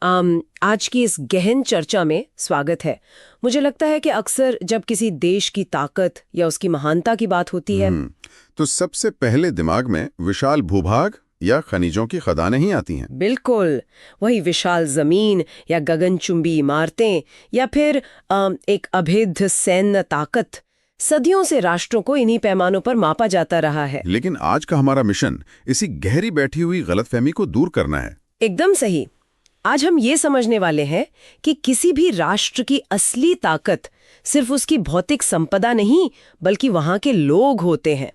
आज की इस गहन चर्चा में स्वागत है। मुझे लगता है कि अक्सर जब किसी देश की ताकत या उसकी महानता की बात होती है तो सबसे पहले दिमाग में विशाल भूभाग या खनिजों की खदानें ही आती हैं। बिल्कुल, वही विशाल जमीन या गगनचुंबी इमारतें या फिर एक अभेद्य सैन्य ताकत। सदियों से राष्ट्रों को इन्हीं पैमानों पर मापा जाता रहा है। लेकिन आज का हमारा मिशन इसी गहरी बैठी हुई गलतफहमी को दूर करना है। एकदम सही। आज हम ये समझने वाले हैं कि किसी भी राष्ट्र की असली ताकत सिर्फ उसकी भौतिक संपदा नहीं बल्कि वहाँ के लोग होते हैं।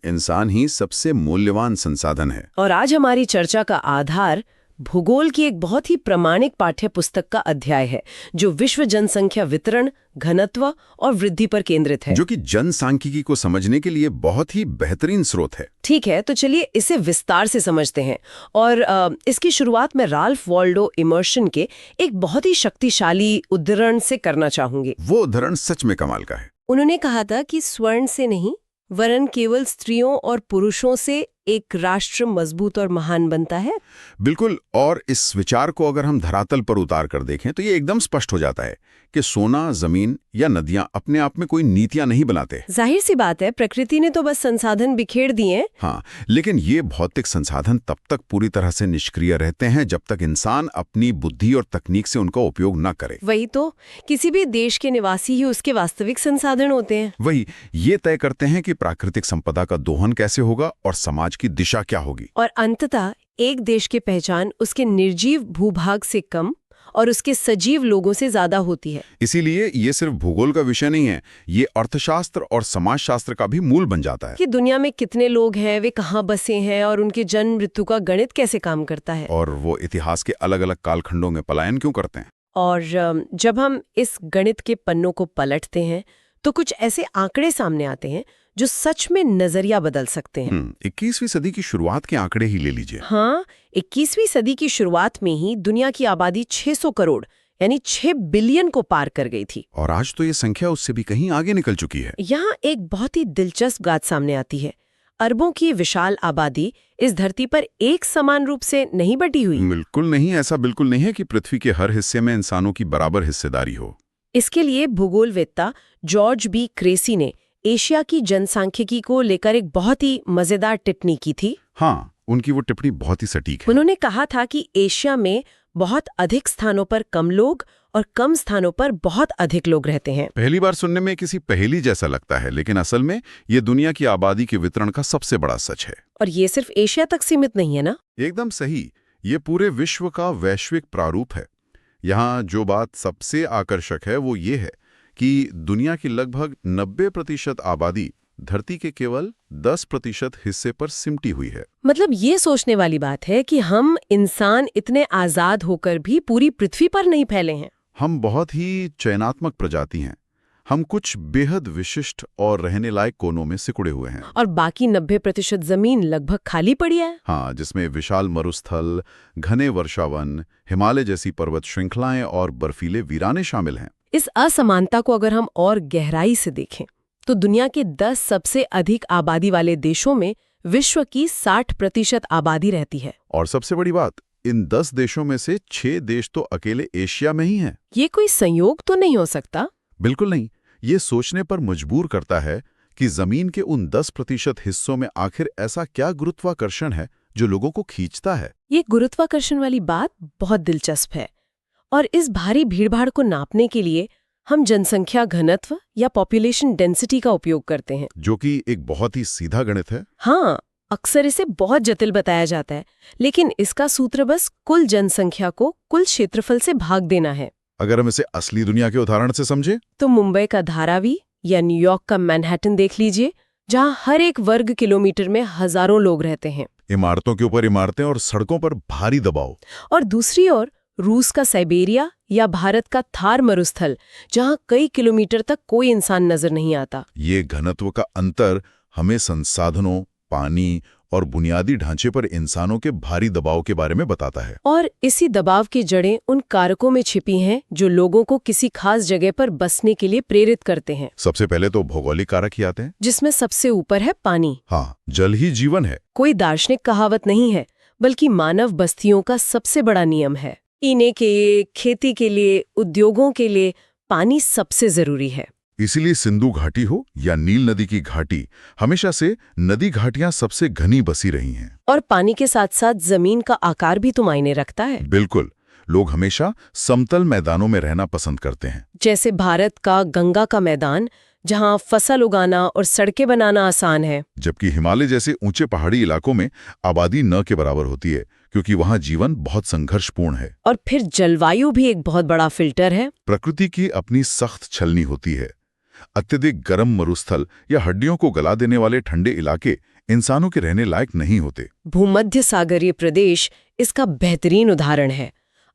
इंसान ही सबसे मूल्यवान संसाधन है। और आज हमारी चर्चा का आधार भूगोल की एक बहुत ही प्रामाणिक पाठ्य पुस्तक का अध्याय है जो विश्व जनसंख्या वितरण, घनत्व और वृद्धि पर केंद्रित है, जो कि जनसांख्यिकी को समझने के लिए बहुत ही बेहतरीन स्रोत है। ठीक है, तो चलिए इसे विस्तार से समझते हैं। और इसकी शुरुआत में राल्फ वॉल्डो इमर्सन के एक बहुत ही शक्तिशाली उद्धरण से करना चाहूंगी। वो उद्धरण सच में कमाल का है। उन्होंने कहा था कि स्वर्ण से नहीं वरन केवल स्त्रियों और पुरुषों से एक राष्ट्र मजबूत और महान बनता है। बिल्कुल, और इस विचार को अगर हम धरातल पर उतार कर देखें तो ये एकदम स्पष्ट हो जाता है कि सोना, जमीन या नदियां अपने आप में कोई नीतियां नहीं बनाते। जाहिर सी बात है, प्रकृति ने तो बस संसाधन बिखेर दिए। हाँ, लेकिन ये भौतिक संसाधन तब तक पूरी तरह से निष्क्रिय रहते हैं जब तक इंसान अपनी बुद्धि और तकनीक से उनका उपयोग न करे। वही तो, किसी भी देश के निवासी ही उसके वास्तविक संसाधन होते हैं। वही ये तय करते हैं कि प्राकृतिक संपदा का दोहन कैसे होगा और समाज की दिशा क्या होगी। और अंततः एक देश की पहचान उसके निर्जीव भूभाग से कम और उसके सजीव लोगों से ज्यादा होती है। इसीलिए ये सिर्फ भूगोल का विषय नहीं है, ये अर्थशास्त्र और समाजशास्त्र का भी मूल बन जाता है कि दुनिया में कितने लोग हैं, वे कहाँ बसे हैं और उनके जन्म मृत्यु का गणित कैसे काम करता है, और वो इतिहास के अलग अलग कालखंडों में पलायन क्यों करते हैं। और जब हम इस गणित के पन्नों को पलटते हैं तो कुछ ऐसे आंकड़े सामने आते हैं जो सच में नजरिया बदल सकते हैं। 21वीं सदी की शुरुआत के आंकड़े ही ले लीजिए। हाँ, 21वीं सदी की शुरुआत में ही दुनिया की आबादी 600 करोड़ यानी 6 बिलियन को पार कर गई थी। और आज तो ये संख्या उससे भी कहीं आगे निकल चुकी है। यहाँ एक बहुत ही दिलचस्प बात सामने आती है। अरबों की विशाल आबादी इस धरती पर एक समान रूप से नहीं बटी हुई। बिल्कुल नहीं, ऐसा बिल्कुल नहीं है कि पृथ्वी के हर हिस्से में इंसानों की बराबर हिस्सेदारी हो। इसके लिए भूगोलवेत्ता जॉर्ज बी क्रेसी ने एशिया की जनसांख्यिकी को लेकर एक बहुत ही मजेदार टिप्पणी की थी। हाँ, उनकी वो टिप्पणी बहुत ही सटीक है। उन्होंने कहा था कि एशिया में बहुत अधिक स्थानों पर कम लोग और कम स्थानों पर बहुत अधिक लोग रहते हैं। पहली बार सुनने में किसी पहेली जैसा लगता है, लेकिन असल में ये दुनिया की आबादी के वितरण का सबसे बड़ा सच है। और ये सिर्फ एशिया तक सीमित नहीं है ना? एकदम सही, ये पूरे विश्व का वैश्विक प्रारूप है। यहाँ जो बात सबसे आकर्षक है वो ये है कि दुनिया की लगभग 90% आबादी धरती के केवल 10% हिस्से पर सिमटी हुई है। मतलब ये सोचने वाली बात है कि हम इंसान इतने आजाद होकर भी पूरी पृथ्वी पर नहीं फैले हैं। हम बहुत ही चयनात्मक प्रजाति हैं। हम कुछ बेहद विशिष्ट और रहने लायक कोनों में सिकुड़े हुए हैं। और बाकी 90% जमीन लगभग खाली पड़ी है। हाँ, जिसमें विशाल मरुस्थल, घने वर्षावन, हिमालय जैसी पर्वत श्रृंखलाएं और बर्फीले वीराने शामिल हैं। इस असमानता को अगर हम और गहराई से देखें तो दुनिया के 10 सबसे अधिक आबादी वाले देशों में विश्व की 60% आबादी रहती है। और सबसे बड़ी बात, इन 10 देशों में से 6 देश तो अकेले एशिया में ही हैं। ये कोई संयोग तो नहीं हो सकता? बिल्कुल नहीं। ये सोचने पर मजबूर करता है कि जमीन के उन 10% हिस्सों में आखिर ऐसा क्या गुरुत्वाकर्षण है जो लोगों को खींचता है। ये गुरुत्वाकर्षण वाली बात बहुत दिलचस्प है। और इस भारी भीड़भाड़ को नापने के लिए हम जनसंख्या घनत्व या पॉपुलेशन डेंसिटी का उपयोग करते हैं, जो कि एक बहुत ही सीधा गणित है। हाँ, अक्सर इसे बहुत जटिल बताया जाता है, लेकिन इसका सूत्र बस कुल जनसंख्या को कुल क्षेत्रफल से भाग देना है। अगर हम इसे असली दुनिया के उदाहरण से समझे तो मुंबई का धारावी या न्यूयॉर्क का मैनहट्टन देख लीजिए, जहाँ हर एक वर्ग किलोमीटर में हजारों लोग रहते हैं। इमारतों के ऊपर इमारतें और सड़कों पर भारी दबाव। और दूसरी ओर रूस का साइबेरिया या भारत का थार मरुस्थल, जहाँ कई किलोमीटर तक कोई इंसान नजर नहीं आता। ये घनत्व का अंतर हमें संसाधनों, पानी और बुनियादी ढांचे पर इंसानों के भारी दबाव के बारे में बताता है। और इसी दबाव की जड़ें उन कारकों में छिपी हैं जो लोगों को किसी खास जगह पर बसने के लिए प्रेरित करते हैं। सबसे पहले तो भौगोलिक कारक ही आते हैं, जिसमें सबसे ऊपर है पानी। हाँ, जल ही जीवन है। कोई दार्शनिक कहावत नहीं है, बल्कि मानव बस्तियों का सबसे बड़ा नियम है। पीने के लिए, खेती के लिए, उद्योगों के लिए पानी सबसे जरूरी है। इसीलिए सिंधु घाटी हो या नील नदी की घाटी, हमेशा से नदी घाटियां सबसे घनी बसी रही हैं। और पानी के साथ साथ जमीन का आकार भी तो मायने रखता है। बिल्कुल, लोग हमेशा समतल मैदानों में रहना पसंद करते हैं। जैसे भारत का गंगा का मैदान, जहां फसल उगाना और सड़कें बनाना आसान है। जबकि हिमालय जैसे ऊंचे पहाड़ी इलाकों में आबादी न के बराबर होती है, क्योंकि वहां जीवन बहुत संघर्षपूर्ण है। और फिर जलवायु भी एक बहुत बड़ा फिल्टर है। प्रकृति की अपनी सख्त छलनी होती है। अत्यधिक गर्म मरुस्थल या हड्डियों को गला देने वाले ठंडे इलाके इंसानों के रहने लायक नहीं होते। भूमध्य सागरीय प्रदेश इसका बेहतरीन उदाहरण है।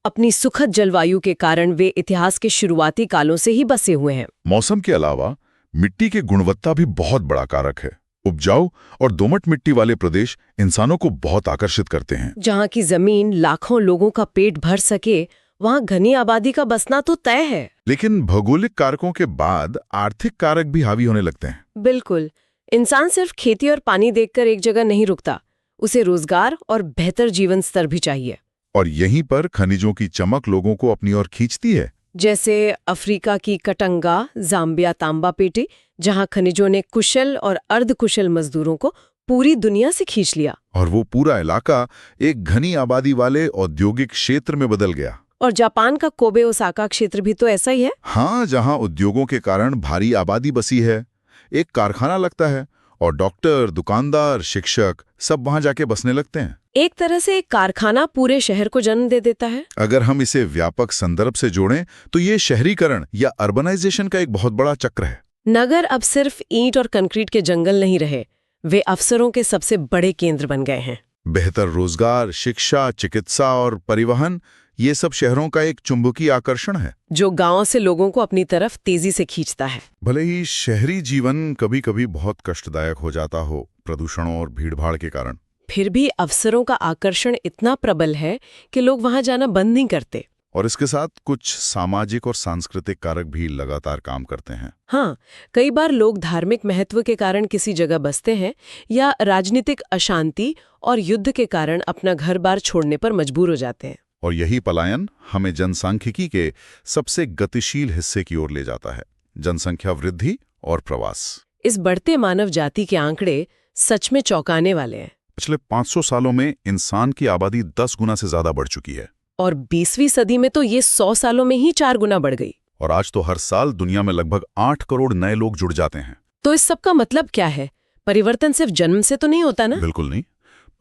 अपनी सुखद जलवायु के कारण वे इतिहास के शुरुआती कालों से ही बसे हुए हैं। मौसम के अलावा मिट्टी की गुणवत्ता भी बहुत बड़ा कारक है। उपजाऊ और दोमट मिट्टी वाले प्रदेश इंसानों को बहुत आकर्षित करते हैं। जहाँ की जमीन लाखों लोगों का पेट भर सके, वहाँ घनी आबादी का बसना तो तय है। लेकिन भौगोलिक कारकों के बाद आर्थिक कारक भी हावी होने लगते हैं। बिल्कुल, इंसान सिर्फ खेती और पानी देखकर एक जगह नहीं रुकता, उसे रोजगार और बेहतर जीवन स्तर भी चाहिए। और यहीं पर खनिजों की चमक लोगों को अपनी ओर खींचती है। जैसे अफ्रीका की कटंगा, जाम्बिया तांबा पेटी, जहां खनिजों ने कुशल और अर्धकुशल मजदूरों को पूरी दुनिया से खींच लिया। और वो पूरा इलाका एक घनी आबादी वाले औद्योगिक क्षेत्र में बदल गया। और जापान का कोबे ओसाका क्षेत्र भी तो ऐसा ही है। हाँ, जहां उद्योगों के कारण भारी आबादी बसी है, एक कारखाना लगता है और डॉक्टर, दुकानदार, शिक्षक सब वहां जाके बसने लगते हैं। एक तरह से एक कारखाना पूरे शहर को जन्म दे देता है। अगर हम इसे व्यापक संदर्भ से जोड़ें तो ये शहरीकरण या अर्बनाइजेशन का एक बहुत बड़ा चक्र है। नगर अब सिर्फ ईंट और कंक्रीट के जंगल नहीं रहे, वे अवसरों के सबसे बड़े केंद्र बन गए हैं। बेहतर रोजगार, शिक्षा, चिकित्सा और परिवहन, ये सब शहरों का एक चुंबकीय आकर्षण है जो गांव से लोगों को अपनी तरफ तेजी से खींचता है। भले ही शहरी जीवन कभी कभी बहुत कष्टदायक हो जाता हो, प्रदूषणों और भीड़भाड़ के कारण, फिर भी अवसरों का आकर्षण इतना प्रबल है कि लोग वहां जाना बंद नहीं करते। और इसके साथ कुछ सामाजिक और सांस्कृतिक कारक भी लगातार काम करते हैं। हाँ, कई बार लोग धार्मिक महत्व के कारण किसी जगह बसते हैं या राजनीतिक अशांति और युद्ध के कारण अपना घर बार छोड़ने पर मजबूर हो जाते हैं। और यही पलायन हमें जनसांख्यिकी के सबसे गतिशील हिस्से की ओर ले जाता है, जनसंख्या वृद्धि और प्रवास। इस बढ़ते मानव जाति के आंकड़े सच में चौंकाने वाले हैं। पिछले 500 सालों में इंसान की आबादी 10 गुना से ज्यादा बढ़ चुकी है। और 20वीं सदी में तो ये 100 सालों में ही 4 गुना बढ़ गई। और आज तो हर साल दुनिया में लगभग 8 करोड़ नए लोग जुड़ जाते हैं। तो इस सब का मतलब क्या है? परिवर्तन सिर्फ जन्म से तो नहीं होता ना? बिल्कुल नहीं।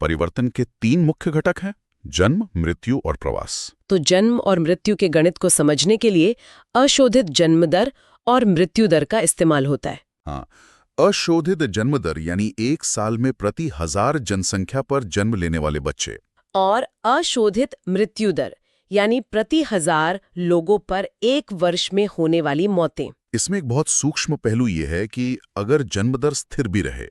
परिवर्तन के 3 मुख्य घटक हैं, जन्म, मृत्यु और प्रवास। तो जन्म और मृत्यु के गणित को समझने के लिए अशोधित जन्म दर और मृत्यु दर का इस्तेमाल होता है। हाँ, अशोधित जन्म दर यानी 1 साल में प्रति 1000 जनसंख्या पर जन्म लेने वाले बच्चे, और अशोधित मृत्यु दर यानी प्रति 1000 लोगों पर 1 वर्ष में होने वाली मौतें। इसमें एक बहुत सूक्ष्म पहलू ये है कि अगर जन्म दर स्थिर भी रहे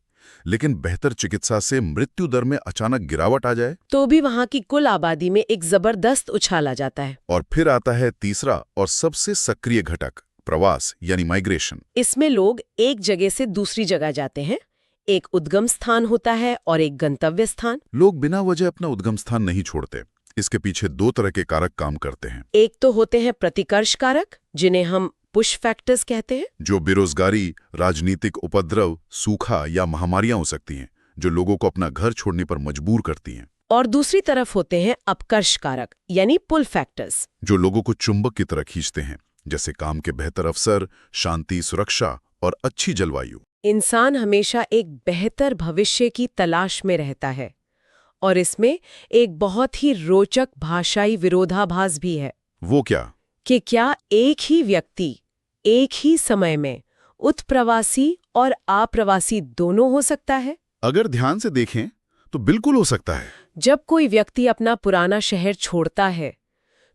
लेकिन बेहतर चिकित्सा से मृत्यु दर में अचानक गिरावट आ जाए तो भी वहां की कुल आबादी में एक जबरदस्त उछाल आ जाता है। और फिर आता है तीसरा और सबसे सक्रिय घटक, प्रवास यानी माइग्रेशन। इसमें लोग एक जगह से दूसरी जगह जाते हैं। एक उद्गम स्थान होता है और एक गंतव्य स्थान। लोग बिना वजह अपना उद्गम स्थान नहीं छोड़ते। इसके पीछे 2 तरह के कारक काम करते हैं। एक तो होते हैं प्रतिकर्ष कारक, जिन्हें हम पुश फैक्टर्स कहते हैं, जो बेरोजगारी, राजनीतिक उपद्रव, सूखा या महामारियां हो सकती हैं, जो लोगों को अपना घर छोड़ने पर मजबूर करती हैं। और दूसरी तरफ होते हैं अपकर्ष कारक यानी पुल फैक्टर्स, जो लोगों को चुंबक की तरह खींचते हैं, जैसे काम के बेहतर अवसर, शांति, सुरक्षा और अच्छी जलवायु। इंसान हमेशा एक बेहतर भविष्य की तलाश में रहता है और इसमें एक बहुत ही रोचक भाषाई विरोधाभास भी है। वो क्या? कि क्या एक ही व्यक्ति एक ही समय में उत्प्रवासी और आप्रवासी दोनों हो सकता है? अगर ध्यान से देखें तो बिल्कुल हो सकता है। जब कोई व्यक्ति अपना पुराना शहर छोड़ता है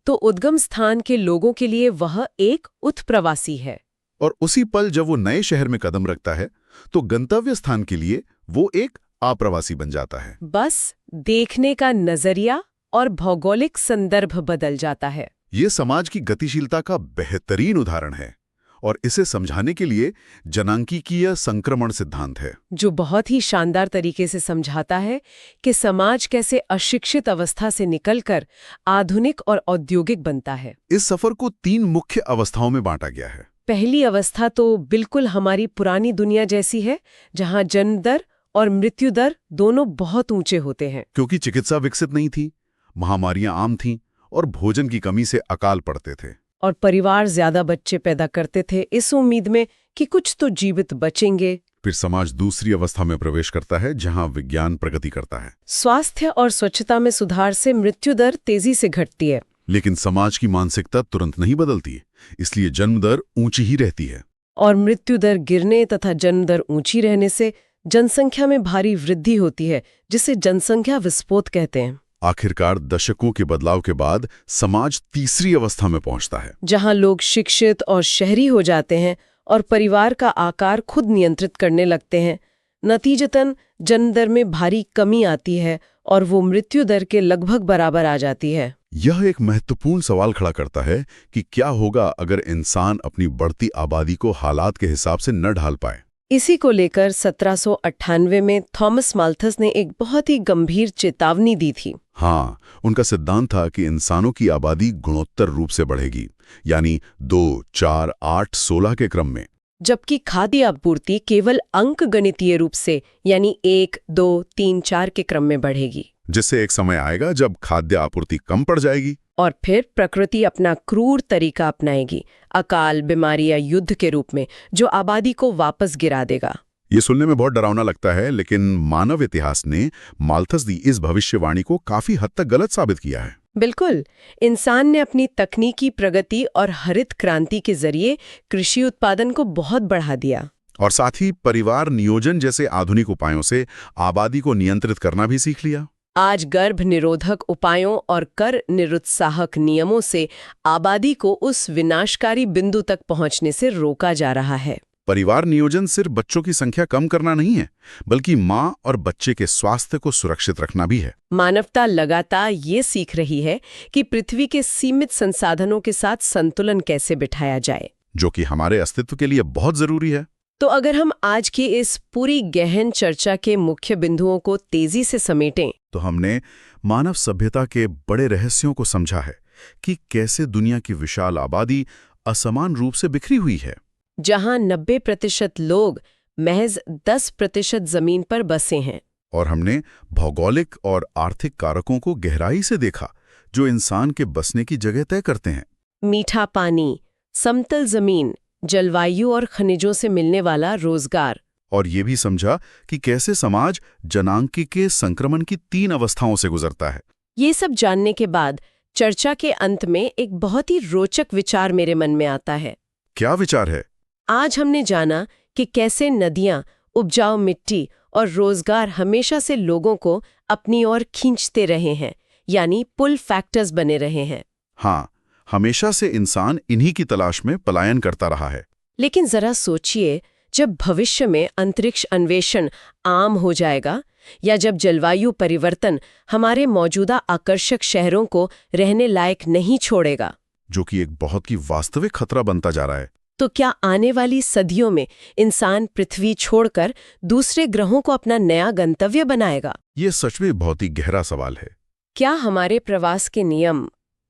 तो उद्गम स्थान के लोगों के लिए वह एक उत्प्रवासी है, और उसी पल जब वो नए शहर में कदम रखता है तो गंतव्य स्थान के लिए वो एक आप्रवासी बन जाता है। बस देखने का नजरिया और भौगोलिक संदर्भ बदल जाता है। ये समाज की गतिशीलता का बेहतरीन उदाहरण है। और इसे समझाने के लिए जनांकीय संक्रमण सिद्धांत है, जो बहुत ही शानदार तरीके से समझाता है कि समाज कैसे अशिक्षित अवस्था से निकलकर आधुनिक और औद्योगिक बनता है। इस सफर को 3 मुख्य अवस्थाओं में बांटा गया है। पहली अवस्था तो बिल्कुल हमारी पुरानी दुनिया जैसी है, जहां जन्म दर और मृत्यु दर दोनों बहुत ऊंचे होते हैं। क्योंकि चिकित्सा विकसित नहीं थी, महामारियां आम थीं और भोजन की कमी से अकाल पड़ते थे। और परिवार ज्यादा बच्चे पैदा करते थे इस उम्मीद में कि कुछ तो जीवित बचेंगे। फिर समाज दूसरी अवस्था में प्रवेश करता है, जहां विज्ञान प्रगति करता है। स्वास्थ्य और स्वच्छता में सुधार से मृत्यु दर तेजी से घटती है। लेकिन समाज की मानसिकता तुरंत नहीं बदलती, इसलिए जन्म दर ऊंची ही रहती है। और मृत्यु दर गिरने तथा जन्म दर ऊंची रहने से जनसंख्या में भारी वृद्धि होती है, जिसे जनसंख्या विस्फोट कहते हैं। आखिरकार दशकों के बदलाव के बाद समाज तीसरी अवस्था में पहुंचता है, जहां लोग शिक्षित और शहरी हो जाते हैं और परिवार का आकार खुद नियंत्रित करने लगते हैं। नतीजतन जन्म दर में भारी कमी आती है और वो मृत्यु दर के लगभग बराबर आ जाती है। यह एक महत्वपूर्ण सवाल खड़ा करता है कि क्या होगा अगर इंसान अपनी बढ़ती आबादी को हालात के हिसाब से न ढाल पाए। इसी को लेकर 1798 में थॉमस माल्थस ने एक बहुत ही गंभीर चेतावनी दी थी। हाँ, उनका सिद्धांत था कि इंसानों की आबादी गुणोत्तर रूप से बढ़ेगी, यानी 2, 4, 8, 16 के क्रम में, जबकि खाद्य आपूर्ति केवल अंकगणितीय रूप से यानी 1, 2, 3, 4 के क्रम में बढ़ेगी। जिससे एक समय आएगा जब खाद्य आपूर्ति कम पड़ जाएगी और फिर प्रकृति अपना क्रूर तरीका अपनाएगी, अकाल, बीमारी या युद्ध के रूप में, जो आबादी को वापस गिरा देगा। ये सुनने में बहुत डरावना लगता है, लेकिन मानव इतिहास ने माल्थस दी इस भविष्यवाणी को काफी हद तक गलत साबित किया है। बिल्कुल, इंसान ने अपनी तकनीकी प्रगति और हरित क्रांति के जरिए कृषि उत्पादन को बहुत बढ़ा दिया। और साथ ही परिवार नियोजन जैसे आधुनिक उपायों से आबादी को नियंत्रित करना भी सीख लिया। आज गर्भ निरोधक उपायों और कर निरुत्साहक नियमों से आबादी को उस विनाशकारी बिंदु तक पहुंचने से रोका जा रहा है। परिवार नियोजन सिर्फ बच्चों की संख्या कम करना नहीं है, बल्कि माँ और बच्चे के स्वास्थ्य को सुरक्षित रखना भी है। मानवता लगातार ये सीख रही है कि पृथ्वी के सीमित संसाधनों के साथ संतुलन कैसे बिठाया जाए, जो कि हमारे अस्तित्व के लिए बहुत जरूरी है। तो अगर हम आज की इस पूरी गहन चर्चा के मुख्य बिंदुओं को तेजी से समेटें, तो हमने मानव सभ्यता के बड़े रहस्यों को समझा है कि कैसे दुनिया की विशाल आबादी असमान रूप से बिखरी हुई है, जहां 90% लोग महज 10% जमीन पर बसे हैं। और हमने भौगोलिक और आर्थिक कारकों को गहराई से देखा जो इंसान के बसने की जगह तय करते हैं। मीठा पानी, समतल जमीन, जलवायु और खनिजों से मिलने वाला रोजगार। और ये भी समझा कि कैसे समाज जनांकीय संक्रमण की 3 अवस्थाओं से गुजरता है। ये सब जानने के बाद चर्चा के अंत में एक बहुत ही रोचक विचार मेरे मन में आता है। क्या विचार है? आज हमने जाना कि कैसे नदियां, उपजाऊ मिट्टी और रोजगार हमेशा से लोगों को अपनी ओर खींचते रहे हैं, यानी पुल फैक्टर्स बने रहे हैं। हाँ, हमेशा से इंसान इन्हीं की तलाश में पलायन करता रहा है। लेकिन जरा सोचिए, जब भविष्य में अंतरिक्ष अन्वेषण आम हो जाएगा, या जब जलवायु परिवर्तन हमारे मौजूदा आकर्षक शहरों को रहने लायक नहीं छोड़ेगा, जो कि एक बहुत ही वास्तविक खतरा बनता जा रहा है, तो क्या आने वाली सदियों में इंसान पृथ्वी छोड़कर दूसरे ग्रहों को अपना नया गंतव्य बनाएगा? ये सच में बहुत ही गहरा सवाल है। क्या हमारे प्रवास के नियम,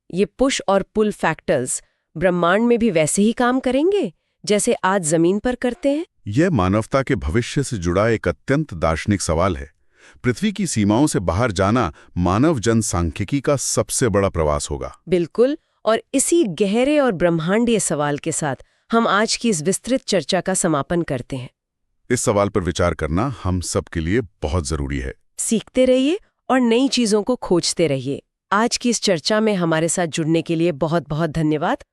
ये पुश और पुल फैक्टर्स, ब्रह्मांड में भी वैसे ही काम करेंगे जैसे आज जमीन पर करते हैं? यह मानवता के भविष्य से जुड़ा एक अत्यंत दार्शनिक सवाल है। पृथ्वी की सीमाओं से बाहर जाना मानव जनसांख्यिकी का सबसे बड़ा प्रवास होगा। बिल्कुल, और इसी गहरे और ब्रह्मांडीय सवाल के साथ हम आज की इस विस्तृत चर्चा का समापन करते हैं। इस सवाल पर विचार करना हम सब के लिए बहुत जरूरी है। सीखते रहिए और नई चीजों को खोजते रहिए। आज की इस चर्चा में हमारे साथ जुड़ने के लिए बहुत बहुत धन्यवाद।